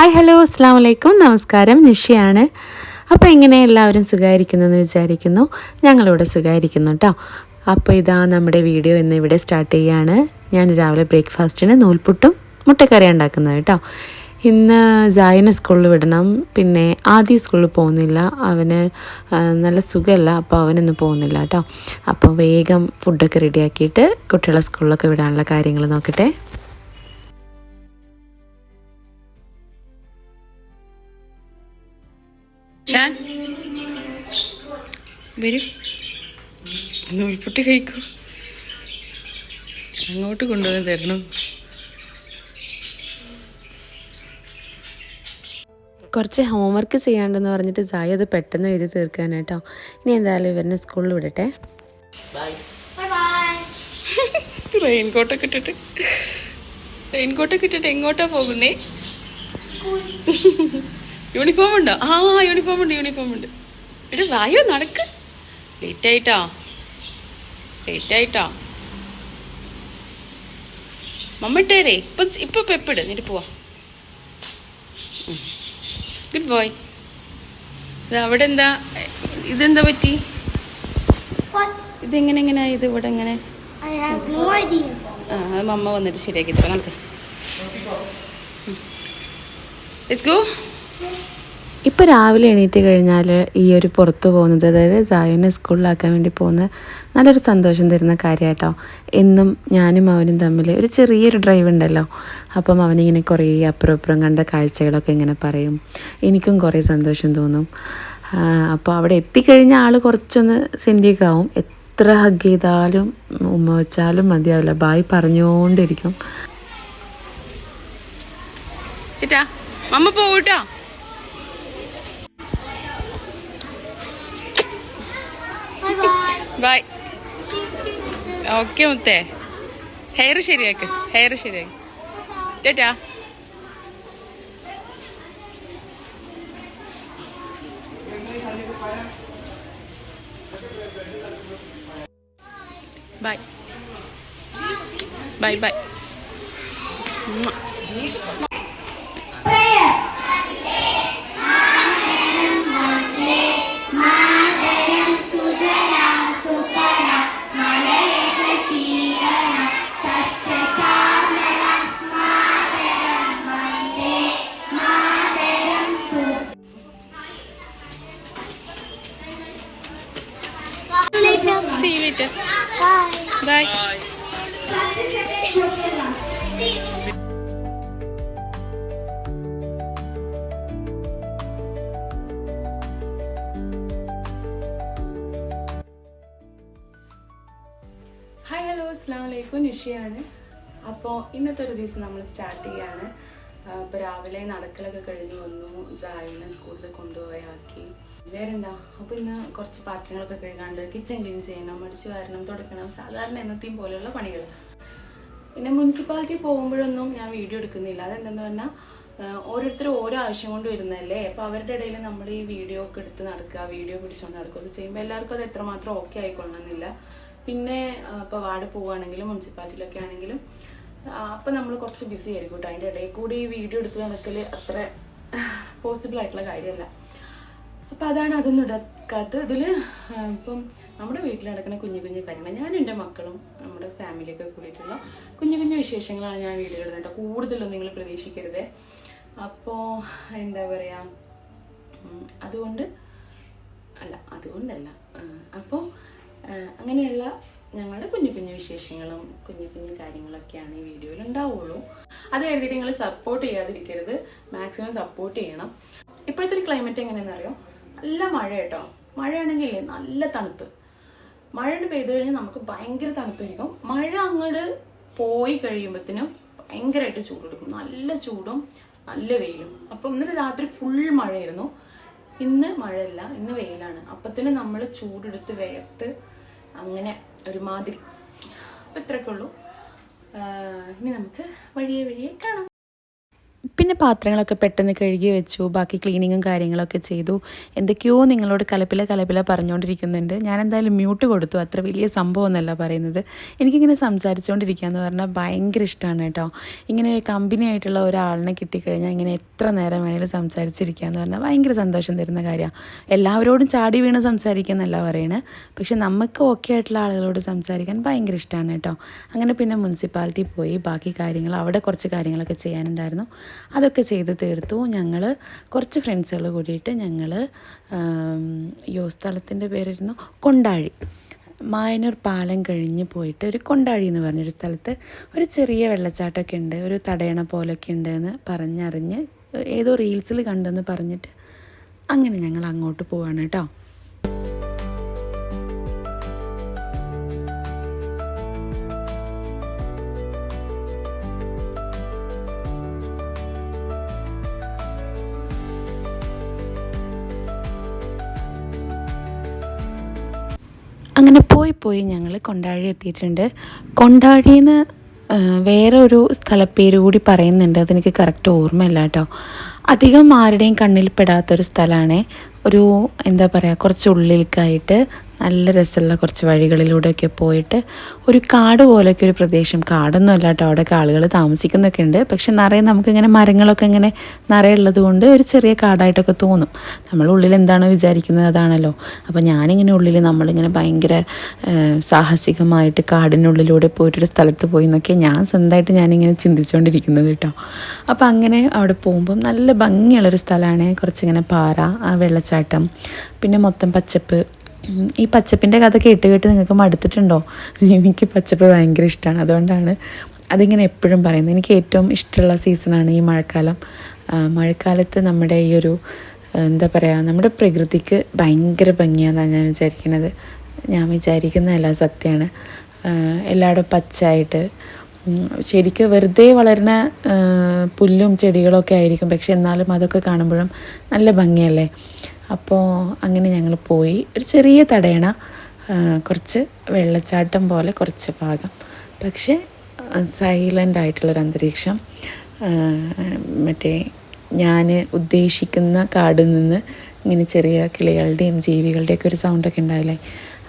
Hi hello അസ്സാം വലൈക്കും നമസ്കാരം നിഷയാണ്. അപ്പോൾ ഇങ്ങനെ എല്ലാവരും സുഖമായിരിക്കുന്നെന്ന് വിചാരിക്കുന്നു. ഞങ്ങളിവിടെ സുഖമായിരിക്കുന്നു കേട്ടോ. അപ്പോൾ ഇതാ നമ്മുടെ വീഡിയോ ഇന്ന് ഇവിടെ സ്റ്റാർട്ട് ചെയ്യുകയാണ്. ഞാൻ രാവിലെ ബ്രേക്ക്ഫാസ്റ്റിന് നൂൽപുട്ടും മുട്ടക്കറി ഉണ്ടാക്കുന്നത് കേട്ടോ. ഇന്ന് ജായനെ സ്കൂളിൽ വിടണം. പിന്നെ ആദ്യം സ്കൂളിൽ പോകുന്നില്ല, അവന് നല്ല സുഖമല്ല, അപ്പോൾ അവനൊന്നും പോകുന്നില്ല കേട്ടോ. അപ്പോൾ വേഗം ഫുഡൊക്കെ റെഡിയാക്കിയിട്ട് കുട്ടികളെ സ്കൂളിലൊക്കെ വിടാനുള്ള കാര്യങ്ങൾ നോക്കട്ടെ. വരൂ, നൂൽപുട്ട് കഴിക്കൂ. അങ്ങോട്ട് കൊണ്ടുവന്ന് തരണം. കുറച്ച് ഹോംവർക്ക് ചെയ്യാണ്ടെന്ന് പറഞ്ഞിട്ട് സായി അത് പെട്ടെന്ന് എഴുതി തീർക്കാനായിട്ടോ. ഇനി എന്തായാലും ഇവരെ സ്കൂളിൽ വിടട്ടെ. റെയിൻകോട്ടൊക്കെ ഇട്ടിട്ട് എങ്ങോട്ടാ പോകുന്നേ? യൂണിഫോം ഉണ്ടോ? യൂണിഫോം ഉണ്ട്. ഇവിടെ വായോ, നടക്ക്. ലേറ്റ് ആയിട്ടാ മമ്മട്ടേരേ. ഇപ്പൊ പെപ്പിട്, എന്നിട്ട് പോവാ. Good boy. അവിടെ എന്താ, ഇതെന്താ പറ്റി? ഇതെങ്ങനെ ഇത് ഇവിടെ എങ്ങനെ? അത് മമ്മ വന്നിട്ട് ശരിയാക്കി തരാം. നമുക്ക് ലെറ്റ്സ് ഗോ. ഇപ്പോൾ രാവിലെ എണീറ്റ് കഴിഞ്ഞാൽ ഈ ഒരു പുറത്തു പോകുന്നത്, അതായത് സായുവിനെ സ്കൂളിലാക്കാൻ വേണ്ടി പോകുന്നത് നല്ലൊരു സന്തോഷം തരുന്ന കാര്യമായിട്ടോ. എന്നും ഞാനും അവനും തമ്മിൽ ഒരു ചെറിയൊരു ഡ്രൈവ് ഉണ്ടല്ലോ. അപ്പം അവനിങ്ങനെ കുറേ അപ്പുറം കണ്ട കാഴ്ചകളൊക്കെ ഇങ്ങനെ പറയും. എനിക്കും കുറേ സന്തോഷം തോന്നും. അപ്പോൾ അവിടെ എത്തിക്കഴിഞ്ഞാൽ ആൾ കുറച്ചൊന്ന് സെൻറ്റിക്കാവും. എത്ര ഹഗ് ചെയ്താലും ഉമ്മ വെച്ചാലും മതിയാവില്ല, ബായ് പറഞ്ഞുകൊണ്ടിരിക്കും. മമ്മ പോകൂട്ടോ. ബൈ. ഓക്കെ മുത്തേ, ഹെയർ ശരിയാക്ക്. ടാറ്റാ. Bye. See you later. Bye. Hi hello അസ്സാം വലൈക്കും നിഷയാണ്. അപ്പോൾ ഇന്നത്തെ ഒരു ദിവസം നമ്മൾ സ്റ്റാർട്ട് ചെയ്യാണ്. ഇപ്പോൾ രാവിലെ നടക്കലൊക്കെ കഴിഞ്ഞ് വന്നു, സായിനെ സ്കൂളിൽ കൊണ്ടുപോയാക്കി. വേറെന്താ, അപ്പോൾ ഇന്ന് കുറച്ച് പാത്രങ്ങളൊക്കെ കഴുകാണ്ട്, കിച്ചൺ ക്ലീൻ ചെയ്യണം, അടിച്ച് വാരണം, തുടക്കണം, സാധാരണ എന്നത്തെയും പോലെയുള്ള പണികൾ. പിന്നെ മുനിസിപ്പാലിറ്റി പോകുമ്പോഴൊന്നും ഞാൻ വീഡിയോ എടുക്കുന്നില്ല. അതെന്തെന്ന് പറഞ്ഞാൽ ഓരോരുത്തരും ഓരോ ആവശ്യം കൊണ്ട് വരുന്നതല്ലേ. അപ്പോൾ അവരുടെ ഇടയിൽ നമ്മൾ ഈ വീഡിയോ ഒക്കെ എടുത്ത് നടക്കുക, വീഡിയോ പിടിച്ചുകൊണ്ട് നടക്കുകയൊക്കെ ചെയ്യുമ്പോൾ എല്ലാവർക്കും അത് എത്രമാത്രം ഓക്കെ ആയിക്കൊള്ളണമെന്നില്ല. പിന്നെ ഇപ്പോൾ വാർഡ് പോവുകയാണെങ്കിലും മുനിസിപ്പാലിറ്റിയിലൊക്കെ ആണെങ്കിലും അപ്പം നമ്മൾ കുറച്ച് ബിസി ആയിരിക്കും കേട്ടോ. അതിൻ്റെ ഇടയിൽ കൂടി ഈ വീഡിയോ എടുത്ത് നടക്കൽ അത്ര പോസിബിൾ ആയിട്ടുള്ള കാര്യമല്ല. അപ്പോൾ അതാണ് അതൊന്നും എടുക്കാത്തത്. ഇതിൽ ഇപ്പം നമ്മുടെ വീട്ടിൽ നടക്കുന്ന കുഞ്ഞു കാര്യങ്ങൾ, ഞാനും എൻ്റെ മക്കളും നമ്മുടെ ഫാമിലിയൊക്കെ കൂടിയിട്ടുള്ള കുഞ്ഞു വിശേഷങ്ങളാണ് ഞാൻ വീഡിയോ ഇടുന്നത് കേട്ടോ. കൂടുതലൊന്നും നിങ്ങൾ പ്രതീക്ഷിക്കരുത്. അപ്പോൾ എന്താ പറയുക, അതുകൊണ്ടല്ല. അപ്പോൾ അങ്ങനെയുള്ള ഞങ്ങളുടെ കുഞ്ഞു വിശേഷങ്ങളും കുഞ്ഞു കാര്യങ്ങളൊക്കെയാണ് ഈ വീഡിയോയിൽ ഉണ്ടാവുള്ളൂ. അത് കരുതിയിട്ട് നിങ്ങൾ സപ്പോർട്ട് ചെയ്യാതിരിക്കരുത്, മാക്സിമം സപ്പോർട്ട് ചെയ്യണം. ഇപ്പോഴത്തെ ഒരു ക്ലൈമറ്റ് എങ്ങനെയാണെന്ന് അറിയോ? നല്ല മഴ കേട്ടോ. മഴയാണെങ്കിൽ നല്ല തണുപ്പ്. മഴ പെയ്തു കഴിഞ്ഞാൽ നമുക്ക് ഭയങ്കര തണുപ്പായിരിക്കും. മഴ അങ്ങോട്ട് പോയി കഴിയുമ്പോഴത്തേനും ഭയങ്കരമായിട്ട് ചൂടെടുക്കും. നല്ല ചൂടും നല്ല വെയിലും. അപ്പം ഇന്നലെ രാത്രി ഫുൾ മഴയായിരുന്നു. ഇന്ന് മഴയല്ല, ഇന്ന് വെയിലാണ്. അപ്പത്തിന് നമ്മൾ ചൂടെടുത്ത് വേർത്ത് അങ്ങനെ ഒരുമാതിരി. അപ്പം ഇത്രയൊക്കെ ഉള്ളൂ. ഇനി നമുക്ക് വഴിയെ കാണാം. പിന്നെ പാത്രങ്ങളൊക്കെ പെട്ടെന്ന് കഴുകി വെച്ചു, ബാക്കി ക്ലീനിങ്ങും കാര്യങ്ങളൊക്കെ ചെയ്തു. എന്തൊക്കെയോ നിങ്ങളോട് കലപ്പില പറഞ്ഞുകൊണ്ടിരിക്കുന്നുണ്ട്. ഞാൻ എന്തായാലും മ്യൂട്ട് കൊടുത്തു. അത്ര വലിയ സംഭവമൊന്നുമല്ല പറയുന്നത്. എനിക്കിങ്ങനെ സംസാരിച്ചുകൊണ്ടിരിക്കുക എന്ന് പറഞ്ഞാൽ ഭയങ്കര ഇഷ്ടമാണ് കേട്ടോ. ഇങ്ങനെ കമ്പനി ആയിട്ടുള്ള ഒരാളിനെ കിട്ടിക്കഴിഞ്ഞാൽ ഇങ്ങനെ എത്ര നേരം വേണമെങ്കിലും സംസാരിച്ചിരിക്കുക എന്ന് പറഞ്ഞാൽ ഭയങ്കര സന്തോഷം തരുന്ന കാര്യമാണ്. എല്ലാവരോടും ചാടി വീണ് സംസാരിക്കുന്നല്ല പറയണേ, പക്ഷെ നമുക്ക് ഓക്കെ ആയിട്ടുള്ള ആളുകളോട് സംസാരിക്കാൻ ഭയങ്കര ഇഷ്ടമാണ് കേട്ടോ. അങ്ങനെ പിന്നെ മുനിസിപ്പാലിറ്റി പോയി ബാക്കി കാര്യങ്ങൾ അവിടെ കുറച്ച് കാര്യങ്ങളൊക്കെ ചെയ്യാനുണ്ടായിരുന്നു, അതൊക്കെ ചെയ്ത് തീർത്തു. ഞങ്ങൾ കുറച്ച് ഫ്രണ്ട്സുകൾ കൂടിയിട്ട് ഞങ്ങൾ സ്ഥലത്തിൻ്റെ പേരായിരുന്നു കൊണ്ടാഴി, മായനൂർ പാലം കഴിഞ്ഞ് പോയിട്ട് ഒരു കൊണ്ടാഴി എന്ന് പറഞ്ഞൊരു സ്ഥലത്ത് ഒരു ചെറിയ വെള്ളച്ചാട്ടമൊക്കെ ഉണ്ട്, ഒരു തടയണ പോലൊക്കെ ഉണ്ട് എന്ന് പറഞ്ഞറിഞ്ഞ് ഏതോ റീൽസിൽ കണ്ടെന്ന് പറഞ്ഞിട്ട് അങ്ങനെ ഞങ്ങൾ അങ്ങോട്ട് പോവാണ് കേട്ടോ. അങ്ങനെ പോയി ഞങ്ങൾ കൊണ്ടാഴി എത്തിയിട്ടുണ്ട്. കൊണ്ടാഴിയിൽ നിന്ന് വേറെ ഒരു സ്ഥലപ്പേര് കൂടി പറയുന്നുണ്ട്, അതെനിക്ക് കറക്റ്റ് ഓർമ്മയില്ല കേട്ടോ. അധികം ആരുടെയും കണ്ണിൽ പെടാത്തൊരു സ്ഥലമാണ്. ഒരു എന്താ പറയുക, കുറച്ച് ഉള്ളിലേക്കായിട്ട് നല്ല രസമുള്ള കുറച്ച് വഴികളിലൂടെയൊക്കെ പോയിട്ട് ഒരു കാട് പോലെയൊക്കെ ഒരു പ്രദേശം. കാടൊന്നും അല്ല കേട്ടോ, അവിടെയൊക്കെ ആളുകൾ താമസിക്കുന്നൊക്കെ ഉണ്ട്, പക്ഷെ നിറയെ നമുക്കിങ്ങനെ മരങ്ങളൊക്കെ ഇങ്ങനെ നിറയുള്ളത് കൊണ്ട് ഒരു ചെറിയ കാടായിട്ടൊക്കെ തോന്നും. നമ്മൾ ഉള്ളിൽ എന്താണോ വിചാരിക്കുന്നത് അതാണല്ലോ. അപ്പോൾ ഞാനിങ്ങനെ ഉള്ളിൽ നമ്മളിങ്ങനെ ഭയങ്കര സാഹസികമായിട്ട് കാടിനുള്ളിലൂടെ പോയിട്ടൊരു സ്ഥലത്ത് പോയി എന്നൊക്കെ ഞാൻ സ്വന്തമായിട്ട് ഞാനിങ്ങനെ ചിന്തിച്ചുകൊണ്ടിരിക്കുന്നത് കേട്ടോ. അപ്പോൾ അങ്ങനെ അവിടെ പോകുമ്പം നല്ല ഭംഗിയുള്ളൊരു സ്ഥലമാണ്. കുറച്ചിങ്ങനെ പാറ, ആ വെള്ളച്ചാട്ടം, പിന്നെ മൊത്തം പച്ചപ്പ്. ഈ പച്ചപ്പിൻ്റെ കഥ കേട്ട് നിങ്ങൾക്ക് മടുത്തിട്ടുണ്ടോ? എനിക്ക് പച്ചപ്പ് ഭയങ്കര ഇഷ്ടമാണ്, അതുകൊണ്ടാണ് അതിങ്ങനെ എപ്പോഴും പറയുന്നത്. എനിക്ക് ഏറ്റവും ഇഷ്ടമുള്ള സീസണാണ് ഈ മഴക്കാലം. മഴക്കാലത്ത് നമ്മുടെ ഈ ഒരു എന്താ പറയുക, നമ്മുടെ പ്രകൃതിക്ക് ഭയങ്കര ഭംഗിയാണെന്നാണ് ഞാൻ വിചാരിക്കുന്നത്. ഞാൻ വിചാരിക്കുന്നതല്ല, സത്യമാണ്. എല്ലായിടും പച്ചയായിട്ട് ശരിക്കും വെറുതെ വളരുന്ന പുല്ലും ചെടികളൊക്കെ ആയിരിക്കും, പക്ഷെ എന്നാലും അതൊക്കെ കാണുമ്പോഴും നല്ല ഭംഗിയല്ലേ. അപ്പോൾ അങ്ങനെ ഞങ്ങൾ പോയി. ഒരു ചെറിയ തടയണ, കുറച്ച് വെള്ളച്ചാട്ടം പോലെ കുറച്ച് ഭാഗം, പക്ഷേ സൈലൻ്റ് ആയിട്ടുള്ളൊരു അന്തരീക്ഷം. മറ്റേ ഞാൻ ഉദ്ദേശിക്കുന്ന കാടിൽ നിന്ന് ഇങ്ങനെ ചെറിയ കിളികളുടെയും ജീവികളുടെയൊക്കെ ഒരു സൗണ്ടൊക്കെ ഉണ്ടാവില്ലേ,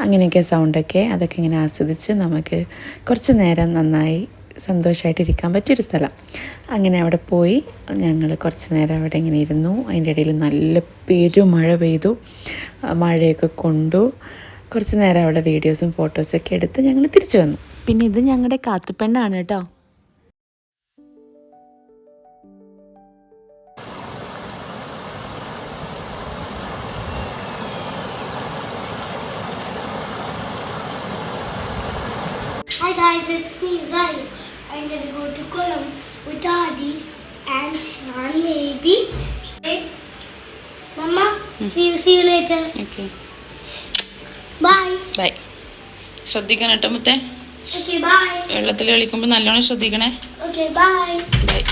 അങ്ങനെയൊക്കെ സൗണ്ടൊക്കെ, അതൊക്കെ ഇങ്ങനെ ആസ്വദിച്ച് നമുക്ക് കുറച്ച് നേരം നന്നായി സന്തോഷമായിട്ടിരിക്കാൻ പറ്റിയൊരു സ്ഥലം. അങ്ങനെ അവിടെ പോയി ഞങ്ങൾ കുറച്ച് നേരം അവിടെ ഇങ്ങനെ ഇരുന്നു. അതിൻ്റെ ഇടയിൽ നല്ല പെരുമഴ പെയ്തു. മഴയൊക്കെ കൊണ്ടു കുറച്ച് നേരം അവിടെ വീഡിയോസും ഫോട്ടോസൊക്കെ എടുത്ത് ഞങ്ങൾ തിരിച്ചു വന്നു. പിന്നെ ഇത് ഞങ്ങളുടെ കാത്തുപ്പെണ്ണാണ് കേട്ടോ. Hi guys, it's me Zayu. I'm gonna go to Kolam with Adi and Shan maybe. Okay. Mama, see you later. Okay. Bye. Bye. ശ്രദ്ധിക്കണം കേട്ടോ മുത്തേ. Okay, bye. വെള്ളത്തിൽ കളിക്കുമ്പോൾ നല്ലോണം ശ്രദ്ധിക്കണേ. Okay, bye. Bye.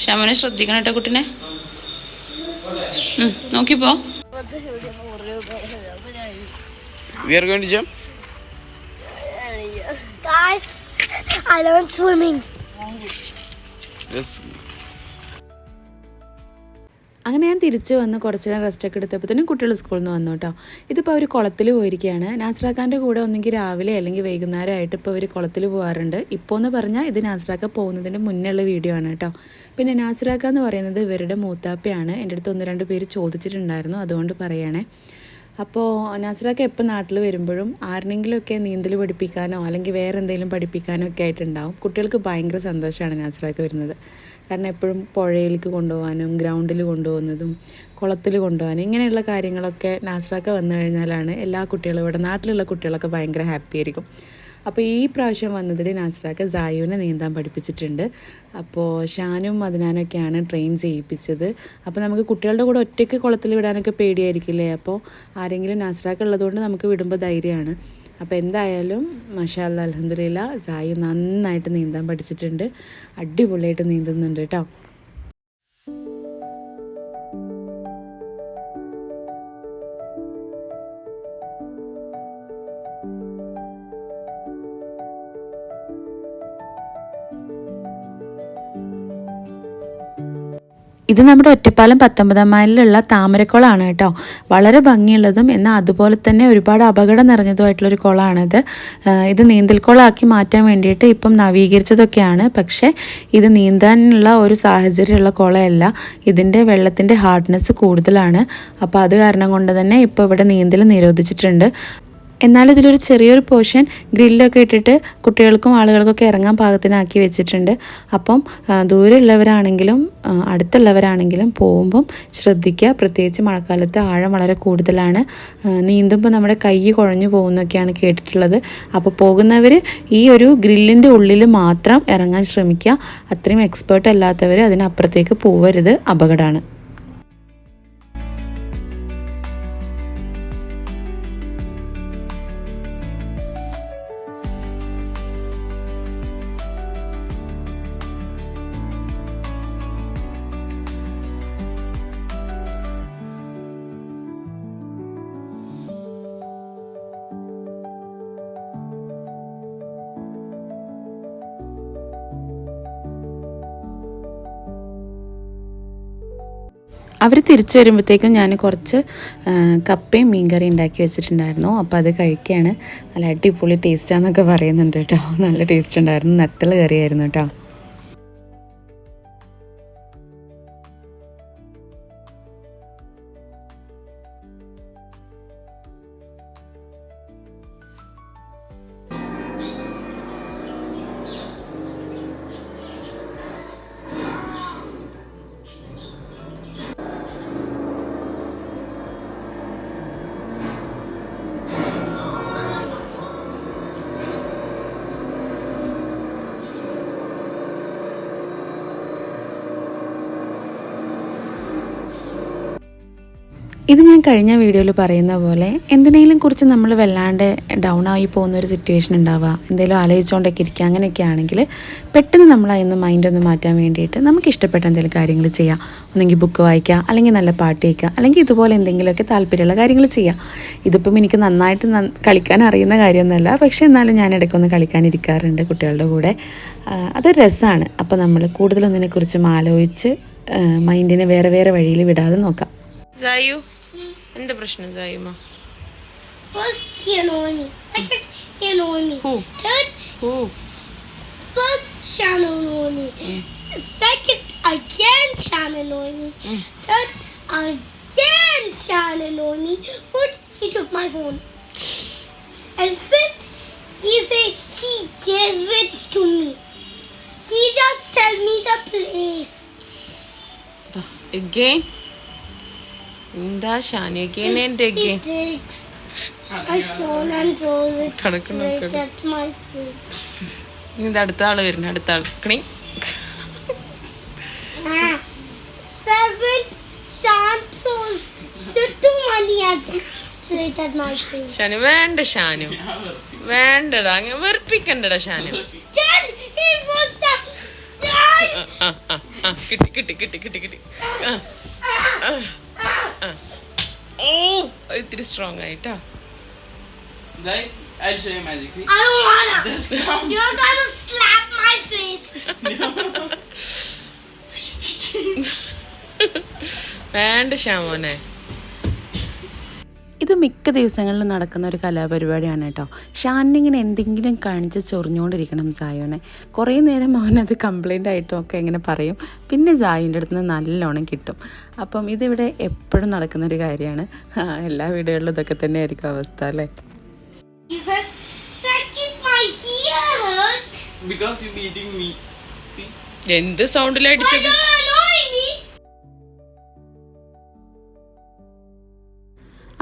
ശമനെ ശ്രദ്ധിക്കണം കേട്ടോ കുട്ടിനെ. നോക്കിപ്പോ. We are going to jump. Guys, I learned swimming. Yes. അങ്ങനെ ഞാൻ തിരിച്ച് വന്ന് കുറച്ച് നേരം റെസ്റ്റൊക്കെ എടുത്തപ്പോഴത്തേനും കുട്ടികൾ സ്കൂളിൽ നിന്ന് വന്നു കേട്ടോ. ഇതിപ്പോൾ അവർ കുളത്തിൽ പോയിരിക്കുകയാണ്. നാസ്രാക്കാൻ്റെ കൂടെ ഒന്നെങ്കിൽ രാവിലെ അല്ലെങ്കിൽ വൈകുന്നേരമായിട്ട് ഇപ്പോൾ അവർ കുളത്തിൽ പോകാറുണ്ട്. ഇപ്പോൾ എന്ന് പറഞ്ഞാൽ ഇത് നാസ്രാക്ക പോകുന്നതിൻ്റെ മുന്നേ ഉള്ള വീഡിയോ ആണ് കേട്ടോ. പിന്നെ നാസ്രാക്ക എന്ന് പറയുന്നത് ഇവരുടെ മൂത്താപ്പയാണ്. എൻ്റെ അടുത്ത് 1-2 പേര് ചോദിച്ചിട്ടുണ്ടായിരുന്നു, അതുകൊണ്ട് പറയണേ. അപ്പോൾ നാസ്രാക്ക എപ്പോൾ നാട്ടിൽ വരുമ്പോഴും ആരെങ്കിലുമൊക്കെ നീന്തൽ പഠിപ്പിക്കാനോ അല്ലെങ്കിൽ വേറെ എന്തെങ്കിലും പഠിപ്പിക്കാനോ ഒക്കെ ആയിട്ടുണ്ടാവും. കുട്ടികൾക്ക് ഭയങ്കര സന്തോഷമാണ് നാസ്രാക്ക വരുന്നത്. കാരണം എപ്പോഴും പുഴയിലേക്ക് കൊണ്ടുപോകാനും ഗ്രൗണ്ടിൽ കൊണ്ടുപോകുന്നതും കുളത്തിൽ കൊണ്ടുപോകാനും ഇങ്ങനെയുള്ള കാര്യങ്ങളൊക്കെ നാസ്രാക്ക വന്നു കഴിഞ്ഞാലാണ് എല്ലാ കുട്ടികളും, ഇവിടെ നാട്ടിലുള്ള കുട്ടികളൊക്കെ ഭയങ്കര ഹാപ്പി ആയിരിക്കും. അപ്പോൾ ഈ പ്രാവശ്യം വന്നതിൽ നാസ്രാക്ക സായുവിനെ നീന്താൻ പഠിപ്പിച്ചിട്ടുണ്ട്. അപ്പോൾ ഷാനും മദനാനൊക്കെയാണ് ട്രെയിൻ ചെയ്യിപ്പിച്ചത്. അപ്പോൾ നമുക്ക് കുട്ടികളുടെ കൂടെ ഒറ്റയ്ക്ക് കുളത്തിൽ വിടാനൊക്കെ പേടിയായിരിക്കില്ലേ, അപ്പോൾ ആരെങ്കിലും നാസ്രാക്ക ഉള്ളതുകൊണ്ട് നമുക്ക് വിടുമ്പോൾ ധൈര്യമാണ്. അപ്പോൾ എന്തായാലും മാഷാ അല്ലാഹ് അൽഹംദുലില്ലാ സായു നന്നായിട്ട് നീന്താൻ പഠിച്ചിട്ടുണ്ട്, അടിപൊളിയായിട്ട് നീന്തുന്നുണ്ട് കേട്ടോ. ഇത് നമ്മുടെ ഒറ്റപ്പാലം 19 മൈലിലുള്ള താമരക്കുളമാണ് കേട്ടോ. വളരെ ഭംഗിയുള്ളതും എന്നാൽ അതുപോലെ തന്നെ ഒരുപാട് അപകടം നിറഞ്ഞതുമായിട്ടുള്ളൊരു കുളമാണിത്. ഇത് നീന്തൽക്കുളമാക്കി മാറ്റാൻ വേണ്ടിയിട്ട് ഇപ്പം നവീകരിച്ചതൊക്കെയാണ്. പക്ഷേ ഇത് നീന്താനുള്ള ഒരു സാഹചര്യമുള്ള കുളമല്ല. ഇതിൻ്റെ വെള്ളത്തിൻ്റെ ഹാർഡ്നെസ് കൂടുതലാണ്. അപ്പോൾ അത് കാരണം കൊണ്ട് തന്നെ ഇപ്പോൾ ഇവിടെ നീന്തൽ നിരോധിച്ചിട്ടുണ്ട്. എന്നാലും ഇതിലൊരു ചെറിയൊരു പോർഷൻ ഗ്രില്ലൊക്കെ ഇട്ടിട്ട് കുട്ടികൾക്കും ആളുകൾക്കൊക്കെ ഇറങ്ങാൻ പാകത്തിനാക്കി വെച്ചിട്ടുണ്ട്. അപ്പം ദൂരെയുള്ളവരാണെങ്കിലും അടുത്തുള്ളവരാണെങ്കിലും പോകുമ്പം ശ്രദ്ധിക്കുക. പ്രത്യേകിച്ച് മഴക്കാലത്ത് ആഴം വളരെ കൂടുതലാണ്. നീന്തുമ്പോൾ നമ്മുടെ കൈ കുഴഞ്ഞു പോകുന്നൊക്കെയാണ് കേട്ടിട്ടുള്ളത്. അപ്പോൾ പോകുന്നവർ ഈ ഒരു ഗ്രില്ലിൻ്റെ ഉള്ളിൽ മാത്രം ഇറങ്ങാൻ ശ്രമിക്കുക. അത്രയും എക്സ്പേർട്ട് അല്ലാത്തവർ അതിനപ്പുറത്തേക്ക് പോവരുത്, അപകടമാണ്. അവർ തിരിച്ചു വരുമ്പോഴത്തേക്കും ഞാൻ കുറച്ച് കപ്പയും മീൻകറി ഉണ്ടാക്കി വെച്ചിട്ടുണ്ടായിരുന്നു. അപ്പോൾ അത് കഴിക്കുകയാണ്. നല്ല അടിപൊളി ടേസ്റ്റാന്നൊക്കെ പറയുന്നുണ്ട് കേട്ടോ. നല്ല ടേസ്റ്റ് ഉണ്ടായിരുന്നു. നത്തൽ കറിയായിരുന്നു കേട്ടോ. ഇത് ഞാൻ കഴിഞ്ഞ വീഡിയോയിൽ പറയുന്ന പോലെ എന്തിനേലും കുറിച്ച് നമ്മൾ വല്ലാണ്ട് ഡൗൺ ആയി പോകുന്നൊരു സിറ്റുവേഷൻ ഉണ്ടാവുക, എന്തെങ്കിലും ആലോചിച്ചുകൊണ്ടൊക്കെ ഇരിക്കുക, അങ്ങനെയൊക്കെ ആണെങ്കിൽ പെട്ടെന്ന് നമ്മൾ അതിന്ന് മൈൻഡൊന്ന് മാറ്റാൻ വേണ്ടിയിട്ട് നമുക്ക് ഇഷ്ടപ്പെട്ട എന്തെങ്കിലും കാര്യങ്ങൾ ചെയ്യാം. ഒന്നെങ്കിൽ ബുക്ക് വായിക്കുക, അല്ലെങ്കിൽ നല്ല പാട്ട് കേൾക്കുക, അല്ലെങ്കിൽ ഇതുപോലെ എന്തെങ്കിലുമൊക്കെ താല്പര്യമുള്ള കാര്യങ്ങൾ ചെയ്യാം. ഇതിപ്പം എനിക്ക് നന്നായിട്ട് കളിക്കാൻ അറിയുന്ന കാര്യമൊന്നുമല്ല, പക്ഷേ എന്നാലും ഞാൻ ഇടയ്ക്കൊന്ന് കളിക്കാനിരിക്കാറുണ്ട് കുട്ടികളുടെ കൂടെ. അതൊരു രസമാണ്. അപ്പോൾ നമ്മൾ കൂടുതലൊന്നിനെക്കുറിച്ചും ആലോചിച്ച് മൈൻഡിനെ വേറെ വേറെ വഴിയിൽ വിടാതെ നോക്കാം. Zayu, എന്താ പ്രശ്നം Zayuma? First, he annoyed me. Second, he annoyed me. Who? Third, Who? first, Shannon annoyed me. Second, again, Shannon annoyed me. Third, again, Shannon annoyed me. Fourth, he took my phone. And fifth, he said he gave it to me. He just tell me the place. Again? എന്താ Shani again and again? He takes a stone and throws it കടക്കണം, straight at my face. ഇത് അടുത്ത ആള് വരുന്നു, അടുത്ത ആൾ കണി. Seventh, Shan throws too money straight at my face. Shanu വേണ്ട, ഷാനു വേണ്ടടാ, അങ്ങനെ വെറുപ്പിക്കണ്ടടാ Shanu. Then he wants to die. കിട്ടി കിട്ടി കിട്ടി കിട്ടി കിട്ടി. ഓ ഇത്തിരി സ്ട്രോങ് ആയിട്ടാ. I'll show you magic. See? I don't wanna. You're gonna slap my face. വേണ്ട ഷാമോനെ. ഇത് മിക്ക ദിവസങ്ങളിലും നടക്കുന്ന ഒരു കലാപരിപാടിയാണ് കേട്ടോ. ഷാനിങ്ങനെ എന്തെങ്കിലും കാണിച്ച് ചൊറിഞ്ഞുകൊണ്ടിരിക്കണം സായോനെ. കുറേ നേരം അവനത് കംപ്ലൈൻ്റ് ആയിട്ടും ഒക്കെ ഇങ്ങനെ പറയും. പിന്നെ സായുവിൻ്റെ അടുത്ത് നിന്ന് നല്ലോണം കിട്ടും. അപ്പം ഇതിവിടെ എപ്പോഴും നടക്കുന്നൊരു കാര്യമാണ്. എല്ലാ വീടുകളിലും ഇതൊക്കെ തന്നെ ആയിരിക്കും അവസ്ഥ അല്ലേ. Second, my ear hurt. Because you're beating me. See? എന്ത് സൗണ്ടിലടിച്ചത്? You're annoying me.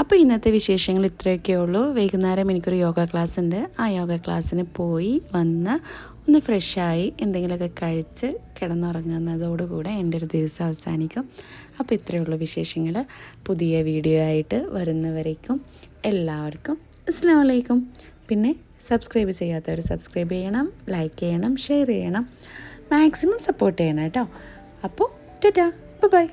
അപ്പോൾ ഇന്നത്തെ വിശേഷങ്ങൾ ഇത്രയൊക്കെ ഉള്ളൂ. വൈകുന്നേരം എനിക്കൊരു യോഗ ക്ലാസ് ഉണ്ട്. ആ യോഗ ക്ലാസ്സിന് പോയി വന്ന് ഒന്ന് ഫ്രഷായി എന്തെങ്കിലുമൊക്കെ കഴിച്ച് കിടന്നുറങ്ങുന്നതോടുകൂടെ എൻ്റെ ഒരു ദിവസം അവസാനിക്കും. അപ്പോൾ ഇത്രയേ ഉള്ളൂ വിശേഷങ്ങൾ. പുതിയ വീഡിയോ ആയിട്ട് വരുന്നവരേക്കും എല്ലാവർക്കും അസ്സലാമു അലൈക്കും. പിന്നെ സബ്സ്ക്രൈബ് ചെയ്യാത്തവർ സബ്സ്ക്രൈബ് ചെയ്യണം, ലൈക്ക് ചെയ്യണം, ഷെയർ ചെയ്യണം, മാക്സിമം സപ്പോർട്ട് ചെയ്യണം കേട്ടോ. അപ്പോൾ ടാറ്റാ, ബൈ.